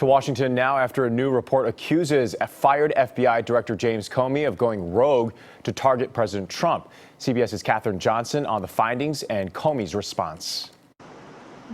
To Washington now, after a new report accuses a fired FBI Director James Comey of going rogue to target President Trump. CBS's Katherine Johnson on the findings and Comey's response.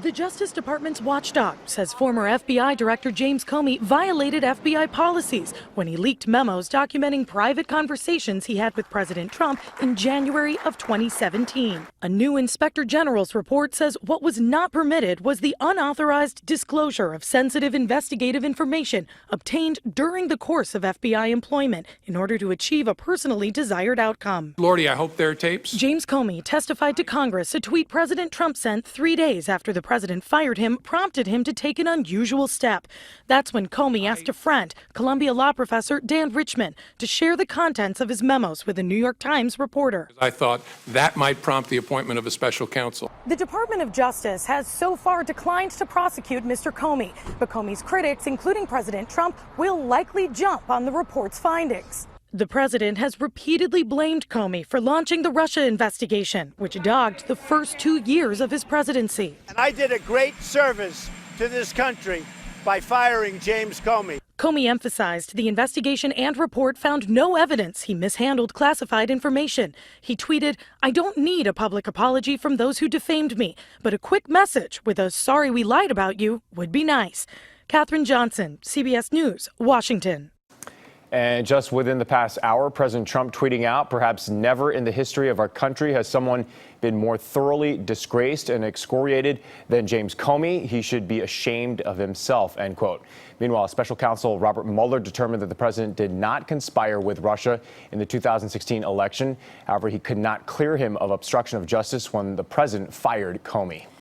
The Justice Department's watchdog says former FBI Director James Comey violated FBI policies when he leaked memos documenting private conversations he had with President Trump in January of 2017. A new Inspector General's report says what was not permitted was the unauthorized disclosure of sensitive investigative information obtained during the course of FBI employment in order to achieve a personally desired outcome. Lordy, I hope there are tapes. James Comey testified to Congress a tweet President Trump sent 3 days after the president fired him prompted him to take an unusual step. That's when Comey asked a friend, Columbia law professor Dan Richman, to share the contents of his memos with a New York Times reporter. I thought that might prompt the appointment of a special counsel. The Department of Justice has so far declined to prosecute Mr. Comey, but Comey's critics, including President Trump, will likely jump on the report's findings. The president has repeatedly blamed Comey for launching the Russia investigation, which dogged the first 2 years of his presidency. And I did a great service to this country by firing James Comey. Comey emphasized the investigation and report found no evidence he mishandled classified information. He tweeted, "I don't need a public apology from those who defamed me, but a quick message with a 'sorry we lied about you' would be nice." Katherine Johnson, CBS News, Washington. And just within the past hour, President Trump tweeting out, perhaps never in the history of our country has someone been more thoroughly disgraced and excoriated than James Comey. He should be ashamed of himself, end quote. Meanwhile, special counsel Robert Mueller determined that the president did not conspire with Russia in the 2016 election. However, he could not clear him of obstruction of justice when the president fired Comey.